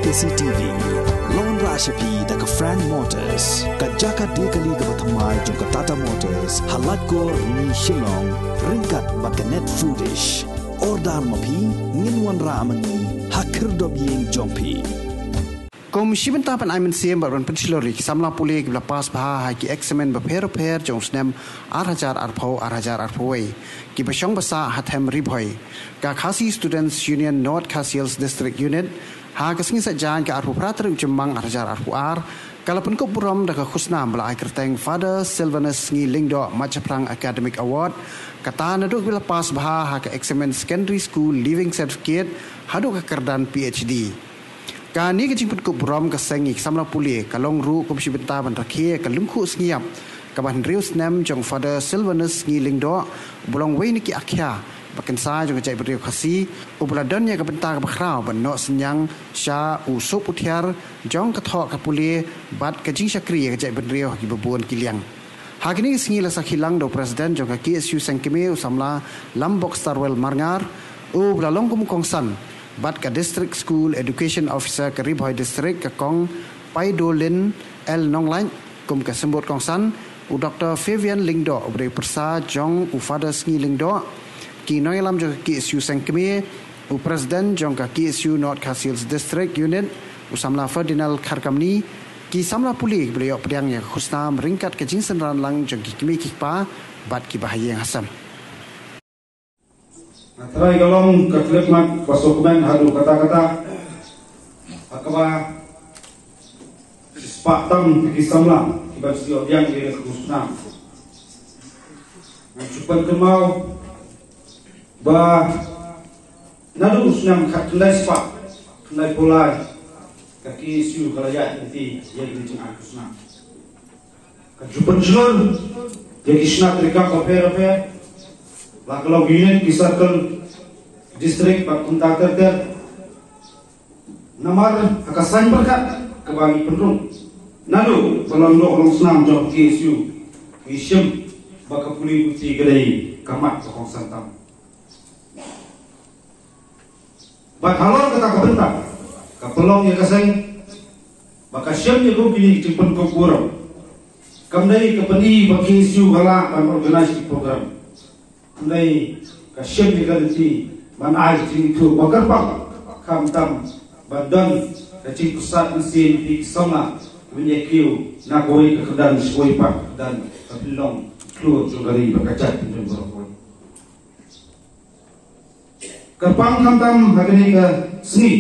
KCTV Lawan Rashapi Daka Frank Motors Kajaka Dekali Gabatamai Jungka Tata Motors Halatgor Ni Shillong Ringkat Bakanet Foodish Ordar Mapi Nginwan Ramani Hakir Dobyeng Jompi Komisi Bentapan Aiman Siem Baron Pensilorik Samla Pulih Lepas Bahaya Ki Eksamen Berper Jong Snem Arhajar Arpawai Ki Basyong Basa Hatem Ribhoi Ka Khasi Students Union North Khasiels District Unit Ha Kesngi Sajan Ka Arpu Prater Jemang Arhajar Arpuar Kalapun Kupuram Daka Khusnam Bela Kerteng Father Silvanus Ngi Lingdo Macaprang Academic Award Kata Naduk Lepas Bahaya Ka Eksamen Secondary School Living Certificate Haduk Kekerdan PhD Kani kejimpat kubram kesengi samla pulih kalong ru komisi bentapan rakhia kalungku sengiap kaban rius nem jong Father Silvanus ngi lingdo bulong wei niki akhya bakan sa jong cai beriu khasi ubladan ya kabenta ka bakrau banno senyang sha usup uthiar jong kathok ka pulih bat kajing sakri ka cai beriu ki babun kiliang hagini sengi la sakhilang do president jong ka KSU sangkime samla lambok starwell marngar ublalong kum kongsan Bat ka District School Education Officer ka Ribhoi District ka Kong Pai Dolin L Nonglain kum ka Sembut Kongsan u Dr. Fabian Lingdo beri persa jong u Father Sngi Lingdo ki noyalam jong KSU Sangkeme u President jong ka KSU North Khasiels District Unit u Samla Ferdinand Kharkamni ki Samla Pulih beliau pediangnya khusna meringkat ke jingsen ranlang jong ki kimi kikpa bat ki bahaya yang hasam Terai galong ketlekmat pasukan hadu kata-kata akaba sepatam kisamla kibat sio yang dia khusna cupan kemau ba nadu usnam khatlai spa khlai polai kaki siu kalaya nanti yang dijang khusna kacupan jelon dia kisna trika kopera Lakalong unit di circle district Pakunta Terter Namar akasan berkat kebagi penduduk Nadu pelondok long senam jok KSU Isyam baka puli putih gedai kamat kokong santam Bak halor kata kebentak Kapelong ya kaseng Baka syam ya gubili cimpen kokurang Kamdai kepeni bak KSU halak dan organisasi program Nai kasyam ni ganti manai cing tu bagarpang kam tam badan kacing pusat mesin di sama menyekiu nak koi kekedan sekoi pak dan kapilong keluar jogari bakacat pinjam berkoi kapang kam tam bagani ke seni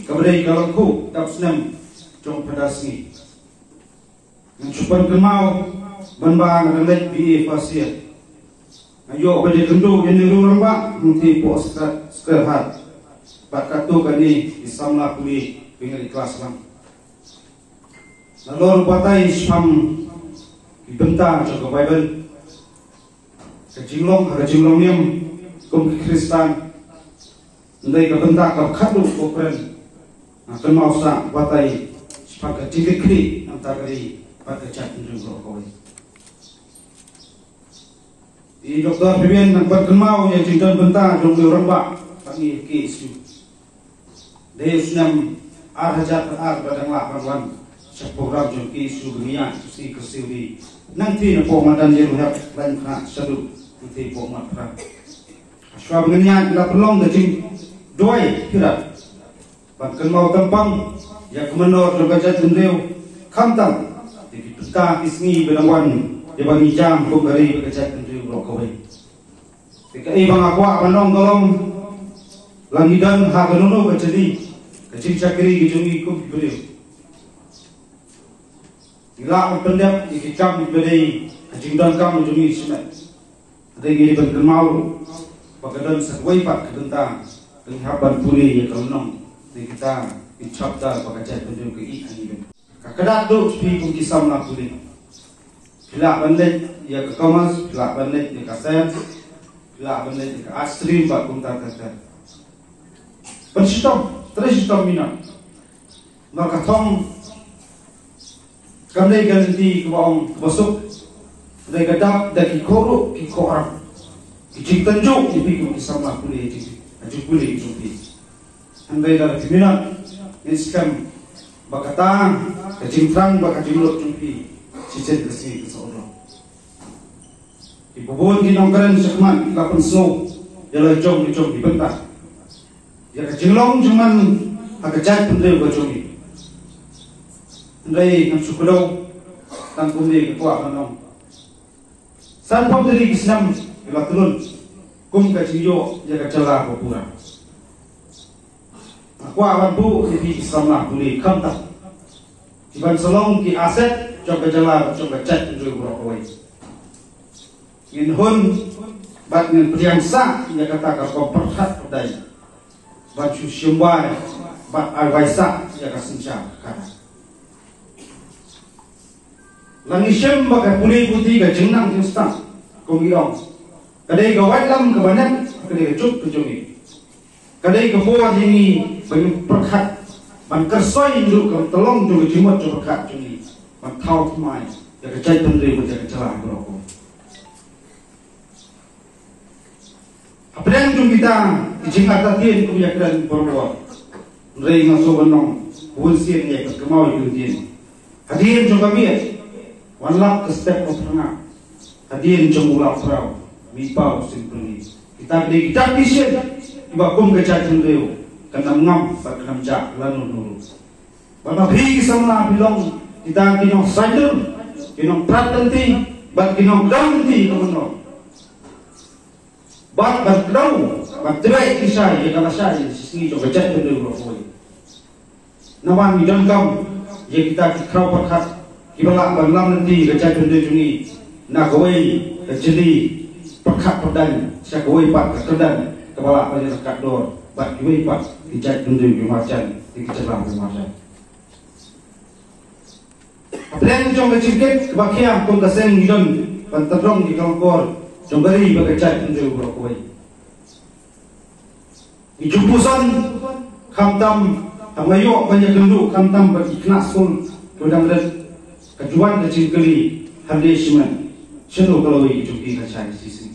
kabadai kalangku tap senam jong pada seni mencupan kemau banbang ngalek bi fasir Ayo pada kendu yang nurung ba nanti pos sekerhat bat katu kani isamla puli pinggir kelas lang nalor batai spam dibenta jaga bible kejinglong niam kum Kristan ndai ka benta ka khadu kopren akan mau sa batai spam ka tikri antagari pada chat nurung koi Di Dr. Fabian nak berkemau yang cinta bentang dong rembak kami KSU. Dia senam arhajar badang lah kawan program jong KSU dunia si kesili nanti nak pemadan jeruhat lain kena sadu nanti pemat pra. Aswa bengennya tidak perlu dajing doi kira. Berkemau tempang ya kemenor berbaca jendeu kamtam di peta isni benangwan dia bagi jam pemberi berbaca Kawai. Jika ibang akwa manong tolong langidan haganuno kecedi kecil cakri gijungi kup beliau. Ila pendap dikicam beli kecil dan kamu jungi sumet. Ada gini berkenal pagadan sesuai pak kedentang penghaban puli ya kalonong di kita dicapta pagacat penjung ke ikan ini. Kakedak do pi pun kisam lah puli. Bila bandit ya ke Kamas, bila bandit ya ke Sen, bila bandit ya ke Astri, Pak Kunta Terter. Pensitom, tersitom minat. Maka tong kami ganti ke bawang besok, dari kedap dari korup ke koram, kicik tenjuk di pikir kisah kuliah jadi, ajuk kuliah jadi. Andai dari minat, ini sekarang bakatang kecingtrang bakajulot jumpi cicet kesi keseorang ibubun kinongkaren sekman kapan snow jalan jom dibentak ya kecilong cuman agak pendel bajumi ndai kan sukudau tangkum ni ketua kanong san pau dari kisnam ila tulun kum kaciyo ya kacala popura aku awan bu di Islam lah boleh kamtak Iban selong ki aset coba jala coba cek untuk berokoi. In hun bat dengan priang sa ia kata kau perhat pedai. Bat syumbai bat alwaisa ia kasenca kata. Langi syem bagai pulih putih ke jenang instan kongirong. Kadai gawat lam kebanan kadai cup kejungi. Kadai kebuat ini bagi perhat. Man kersoi dulu kalau tolong juga cuma coba kat cumi, man tahu mai, jaga cai pendiri jaga celah berokok. Apa yang cuma kita jingkat tadian kebijakan berbuat, rei ngasuh benong, bunsian ya kemau itu dia. Hadirin coba biar, wanlap ke step of tengah, hadirin coba ulap perahu, mipau simpulni. Kita beri kita disien, ibakum ke cai pendiri. Kena ngam, kena jak, lalu dulu. Bapak beri sama bilang kita kinong sadar, kinong pratanti, bat kinong danti kemenor. Bat kau, bat terai kisah, ya kalau saya sini coba cek dulu berapa. Nawan bidang kau, ya kita kau perkat, kibala balam nanti kecek dulu jungi, nak kawai kecili perkat perdan, saya kawai pat kedan, kepala pada dekat dor. Bat kawai pat dijat dulu kemacan dikecelang kemacan. Apa yang cuma cikit kebakian pun kasih hidon pantadong di kalkor cuma beri jat dulu berkoi. Ijupusan kamtam amayo banyak genduk kamtam bagi kenas pun kedang red kejuan kecil keli handai siman seno kalau ijupi kacai sisi.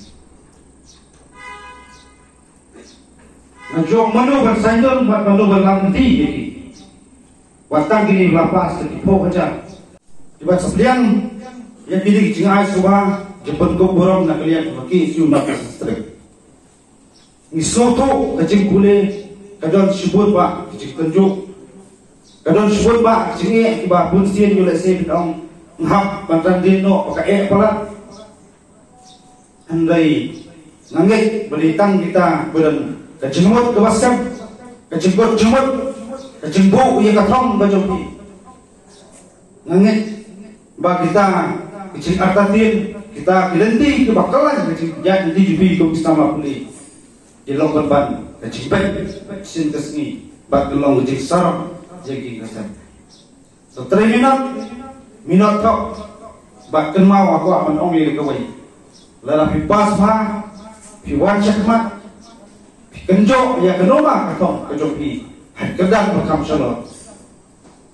Najong mano bersandung buat mano berlanti jadi. Watang kini lapas tertipu aja. Tiba sebelian yang pilih jingai suba jemput kau borong nak lihat bagi siu nak sestri. Isoto kecing kule kadon sebut pak kecing tunjuk. Kadon sebut pak kecing tiba pun sien jule sien dong ngap bantang dino pakai pala. Andai nangit belitang kita beren kecengmut kewasam, kecengkut jemut, kecengbu ia katong bajopi. Ngangit bagi kita kecing artatin kita kilenti kebakalan kecing jadi dijubi kau bisa mapuli. Jelong korban kecing baik sin kesni bak gelong kecing sarap jadi kasam. So 3 minit kau bak kenmau aku akan ongi kawai. Lalapi pas pa, piwan cakmat. Kenjok ya kenoma katong kejopi kedang berkam shalom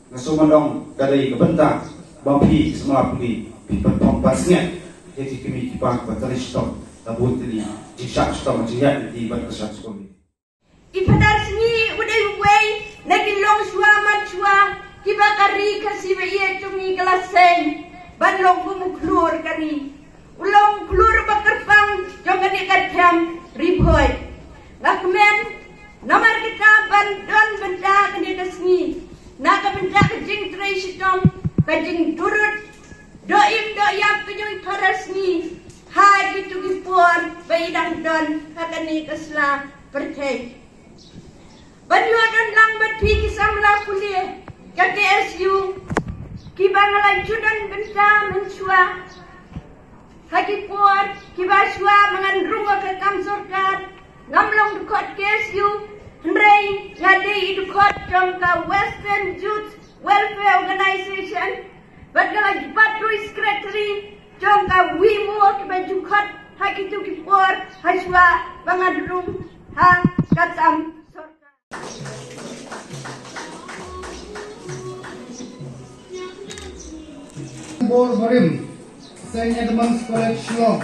nasumandong kadai kebentak bampi semua puli pipat pompasnya jadi kami kipang bateri stop tabut ini jiksak stop macamnya di berkesat sekali ipadar sini udah way lagi long suaman cua kibakari kasih iya cumi kelaseng banlong kumuklur kari ulong klur bakerpang jangan dikatakan riboy Lakmen, nomor kita bandon benda kini kesni, naga benda kejing tresitom, kejing turut, doim doyap kejing parasni, hai gitu gipur, baidang don, hakani kesla percaya. Banyuadan lang berpi kisamla kuliah, KTSU, kibangalan judan benda mensua, hakipur, kibasua mengandrung ke kamsorkat. Ngamlong dukot KSU, Hendrei ngadei dukot jangka Western Youth Welfare Organization, badala Patru Secretary jangka Wimo kibajukot hakitu kipor haswa bangadrum ha katam sorka. Bor Barim, St. Edmunds College Shillong.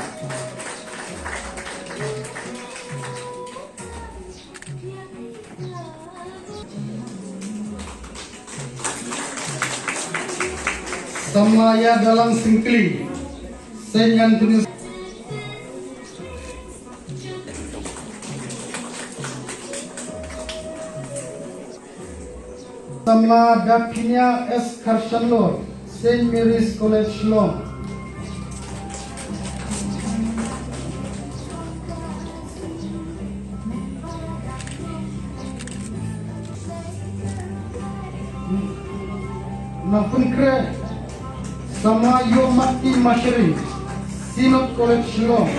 Samlaya Dalang Singkli, Saint Anthony. Samla Dapinia S. Karshanlor, Saint Mary's College Shillong. Napunkre Sama Yomati Mashri, Sinot College Shillong.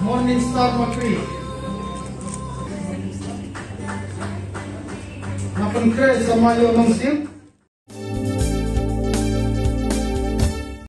Morning Star Makri. Napunkre Sama Yomangsim.